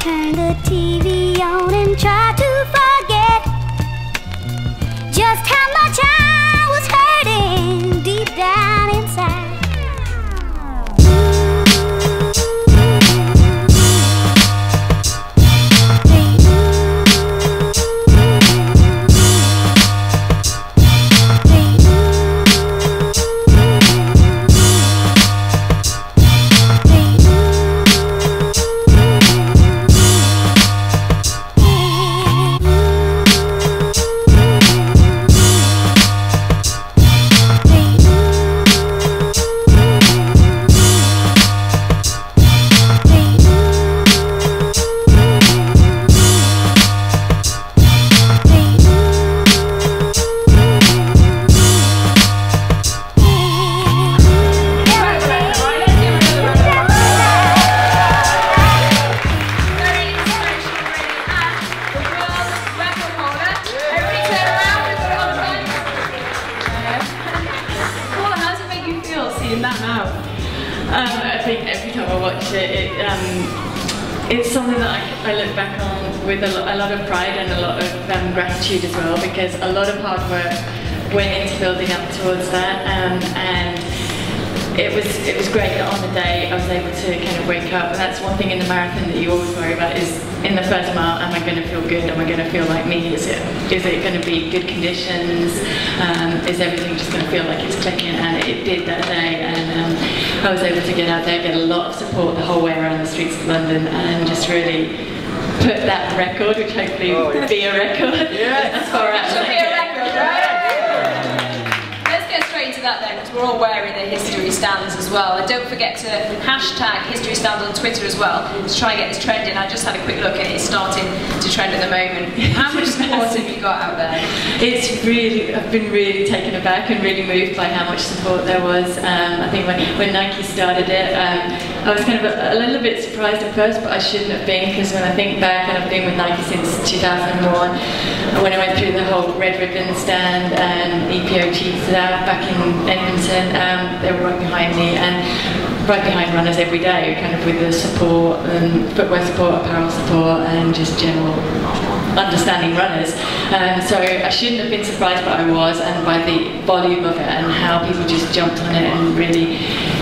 turn the TV on and try to forget just how much I was hurting deep down inside. I think every time I watch it, it's something that I look back on with a lot of pride and a lot of gratitude as well, because a lot of hard work went into building up towards that, and it was great that on the day I was able to kind of wake up. And that's one thing in the marathon that you always worry about, is in the first mile, am I going to feel good? Am I going to feel like me? Is it going to be good conditions? Is everything just going to feel like it's clicking? And it did that day, and I was able to get out there, get a lot of support the whole way around the streets of London, and just really put that record, which hopefully will be a record. Yes, should be a record, right? Into that then, because we're all wearing the history stands as well. And don't forget to hashtag history stands on Twitter as well to try and get this trending. I just had a quick look at it, it's starting to trend at the moment. How much support have you got out there? It's really, I've been really taken aback and really moved by how much support there was. I think when Nike started it, I was kind of a little bit surprised at first, but I shouldn't have been, because when I think back, and I've been with Nike since 2001, when I went through the whole red ribbon stand and EPO cheats out back in Edmonton, they were right behind me and right behind runners every day, kind of with the support and footwear support, apparel support, and just general understanding runners. So I shouldn't have been surprised, but I was, and by the volume of it and how people just jumped on it and really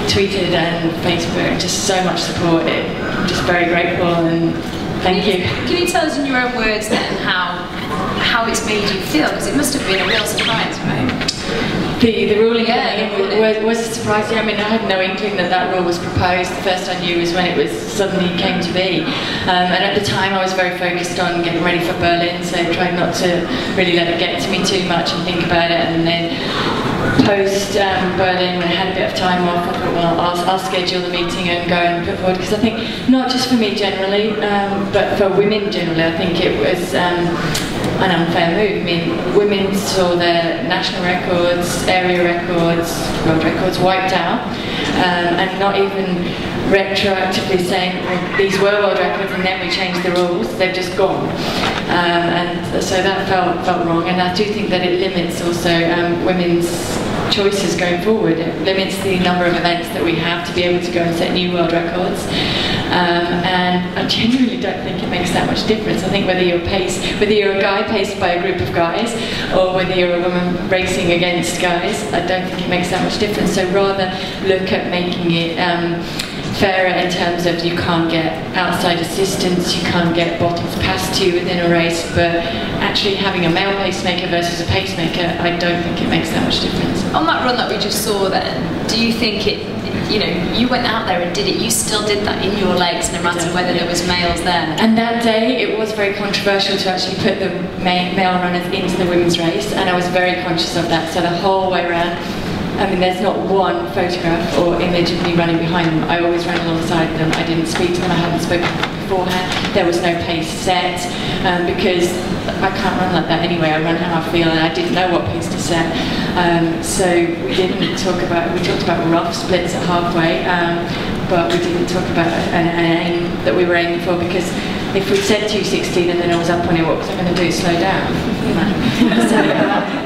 tweeted and Facebook, just so much support. I'm just very grateful, and thank you. Can you tell us in your own words then how it's made you feel? Because it must have been a real surprise, right? The ruling was a surprise. I mean, I had no inkling that rule was proposed. The first I knew was when it was suddenly came to be. And at the time I was very focused on getting ready for Berlin, so I tried not to really let it get to me too much and think about it. And then post Berlin, when I had a bit of time off, I thought, well, I'll schedule the meeting and go and put forward, because I think not just for me generally, but for women generally, I think it was an unfair move. I mean, women saw their national records, area records, world records wiped out, and not even retroactively saying, well, these were world records and then we changed the rules. They've just gone, and so that felt wrong. And I do think that it limits also women's choices going forward. It limits the number of events that we have to be able to go and set new world records. And I genuinely don't think it makes that much difference. I think whether you're a guy paced by a group of guys, or whether you're a woman racing against guys, I don't think it makes that much difference. So rather look at making it fairer in terms of you can't get outside assistance, you can't get bottoms passed to you within a race, but actually having a male pacemaker versus a pacemaker, I don't think it makes that much difference. On that run that we just saw then, do you think it, you know, you went out there and did it, you still did that in your legs no matter whether there was males there? And that day it was very controversial to actually put the male runners into the women's race, and I was very conscious of that. So the whole way around, I mean, there's not one photograph or image of me running behind them. I always ran alongside them. I didn't speak to them. I hadn't spoken to them beforehand. There was no pace set, because I can't run like that anyway. I run how I feel, and I didn't know what pace to set. So we didn't talk about. We talked about rough splits at halfway, but we didn't talk about an aim that we were aiming for, because if we said 2:16 and then I was up on it, what was I going to do? Slow down? So,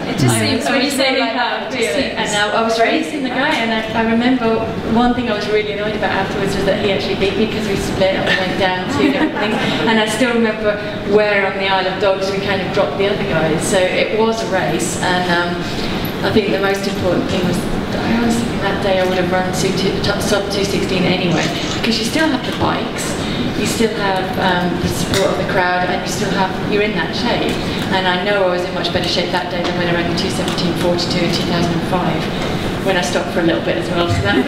it just seems when you say like that, and I was racing the guy, and I remember one thing I was really annoyed about afterwards was that he actually beat me because we split and we went down two different things. And I still remember where on the Isle of Dogs we kind of dropped the other guys. So it was a race, and I think the most important thing was that I honestly think that day I would have run sub 2:16 anyway, because you still have the bikes. You still have the support of the crowd, and you're in that shape. And I know I was in much better shape that day than when I ran the 2:17.42 in 2005, when I stopped for a little bit as well. So that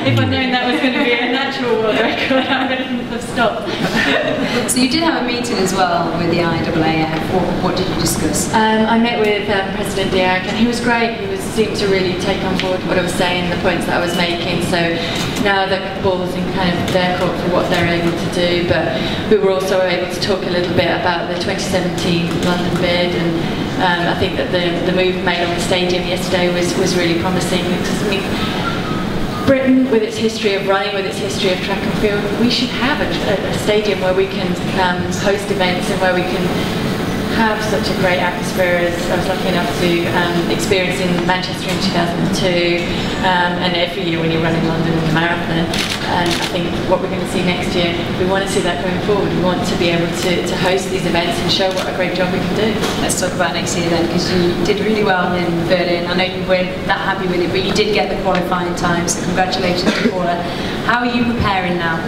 if I'd known that was going to be a natural world record, I wouldn't have stopped. So you did have a meeting as well with the IAAF. What did you discuss? I met with President Diak, and he was great. He seemed to really take on board what I was saying, the points that I was making. So now the ball's in kind of their court for what they're able to do. But we were also able to talk a little bit about the 2017 London bid, and I think that the move made on the stadium yesterday was really promising. Because, I mean, Britain, with its history of running, with its history of track and field, we should have a stadium where we can host events and where we can have such a great atmosphere as I was lucky enough to experience in Manchester in 2002, and every year when you're running London in the marathon. And I think what we're going to see next year, we want to see that going forward. We want to be able to host these events and show what a great job we can do. Let's talk about next year then, because you did really well in Berlin. I know you weren't that happy with it, but you did get the qualifying time, so congratulations to Paula. How are you preparing now?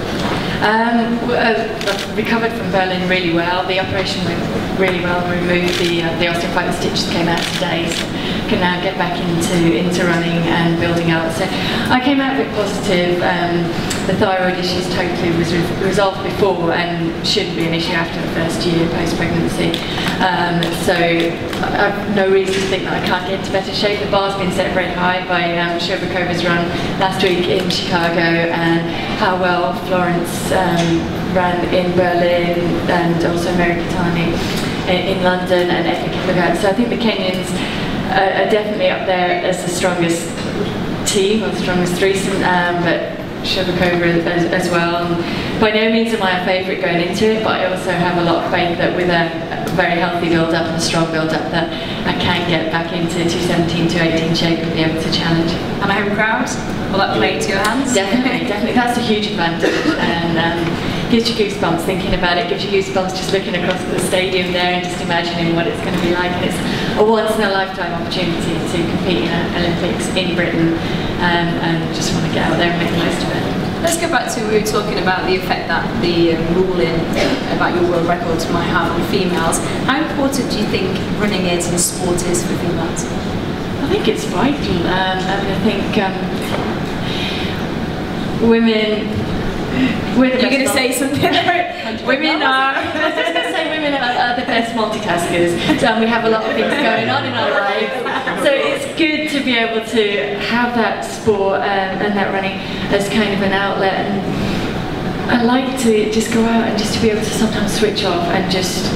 I've recovered from Berlin really well. The operation went really well. We removed the osteophyte stitches, came out today, so can now get back into running and building up. So I came out a bit positive. The thyroid issues totally was resolved before and shouldn't be an issue after the first year post-pregnancy. So I've no reason to think that I can't get into better shape. The bar's been set very high by Sherbikova's run last week in Chicago, and how well Florence ran in Berlin, and also Mary Catani in London, and Epic Kiplogat. So I think the Kenyans are definitely up there as the strongest team, or the strongest threesome, but Sherbikova as well. And by no means am I a favourite going into it, but I also have a lot of faith that with a very healthy build-up and a strong build-up that I can get back into 2:17, 2:18 shape and be able to challenge. And a home crowd? Will that play to your hands? Definitely, definitely. That's a huge advantage, and gives you goosebumps thinking about it, gives you goosebumps just looking across the stadium there and just imagining what it's going to be like. And it's a once-in-a-lifetime opportunity to compete in Olympics in Britain, and just want to get out there and make the most of it. Let's go back to, we were talking about the effect that the ruling about your world records might have on females. How important do you think running is and sport is for females? I think it's vital, and I think women... You're going to say something? Women are... I was just going to say women are the best multitaskers. So we have a lot of things going on in our lives. So it's good to be able to have that sport and that running as kind of an outlet. And I like to just go out and just to be able to sometimes switch off and just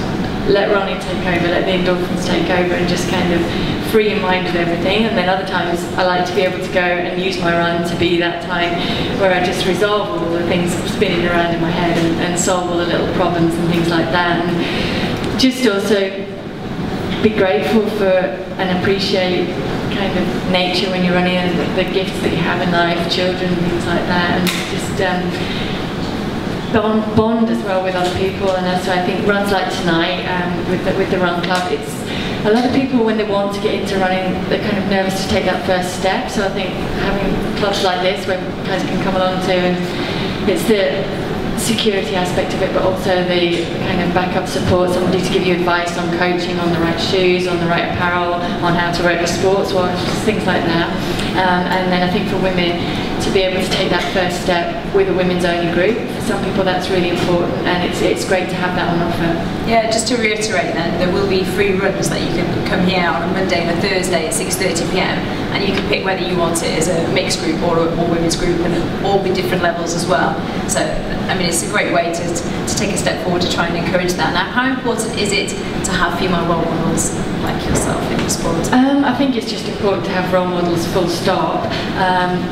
let running take over, let the endorphins take over, and just kind of free your mind of everything. And then other times I like to be able to go and use my run to be that time where I just resolve all the things spinning around in my head and solve all the little problems and things like that. And just also be grateful for and appreciate kind of nature when you're running, and the gifts that you have in life, children, things like that, and just bond as well with other people. And so I think runs like tonight with the run club, it's a lot of people when they want to get into running, they're kind of nervous to take that first step. So I think having clubs like this where guys can come along to, and it's the security aspect of it, but also the kind of backup support, somebody to give you advice on coaching, on the right shoes, on the right apparel, on how to wear a sports watch, just things like that. And then I think for women to be able to take that first step with a women's only group, for some people that's really important, and it's great to have that on offer. Yeah, just to reiterate then, there will be free runs that you can come here on a Monday and a Thursday at 6:30 p.m. and you can pick whether you want it as a mixed group or a women's group, and all be different levels as well. So I mean, it's a great way to take a step forward to try and encourage that. Now, how important is it to have female role models like yourself in the sport? I think it's just important to have role models full stop,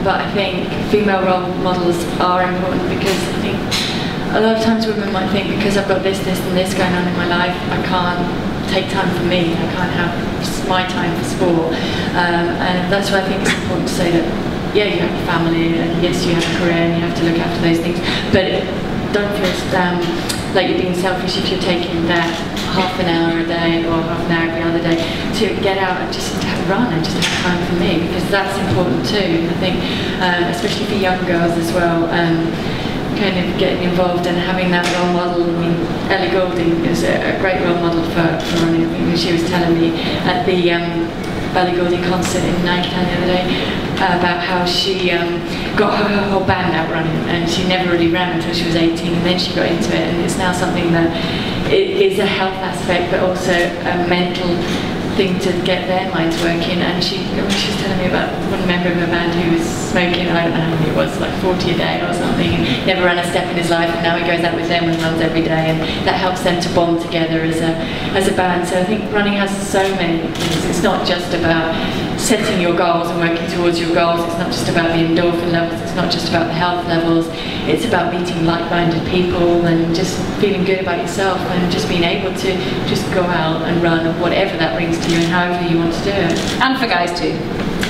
but I think female role models are important because I think a lot of times women might think because I've got this, and this going on in my life, I can't take time for me, I can't have my time for sport. And that's why I think it's important to say that, yeah, you have a family, and yes, you have a career, and you have to look after those things, but don't feel like you're being selfish if you're taking that half an hour a day or half an hour every other day to get out and just run and just have time for me, because that's important too. I think, especially for young girls as well, kind of getting involved and having that role model. I mean, Ellie Goulding is a great role model for running. I think she was telling me at the Ellie Goulding concert in Nikeland the other day about how she got her whole band out running, and she never really ran until she was 18, and then she got into it, and it's now something that it is a health aspect but also a mental thing to get their minds working. And she was telling me about one member of her band who was smoking, I don't know how many it was, like 40 a day or something, and never ran a step in his life, and now he goes out with them and runs every day, and that helps them to bond together as a band. So I think running has so many things. It's not just about setting your goals and working towards your goals, it's not just about the endorphin levels, it's not just about the health levels, it's about meeting like-minded people and just feeling good about yourself and just being able to just go out and run, whatever that brings to you and however you want to do it. And for guys too.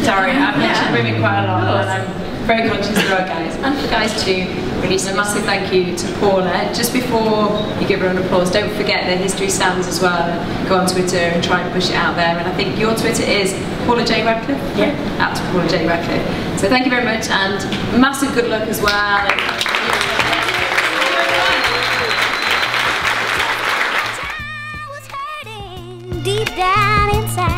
Sorry, I've mentioned women quite a lot, and I'm very conscious there are guys. And for guys too, really. So a massive thank you to Paula. Just before you give her an applause, don't forget the history stands as well. Go on Twitter and try and push it out there. And I think your Twitter is Paula J. Radcliffe? Yeah. At Paula J. Radcliffe. So thank you very much, and massive good luck as well. I was hurting deep down inside.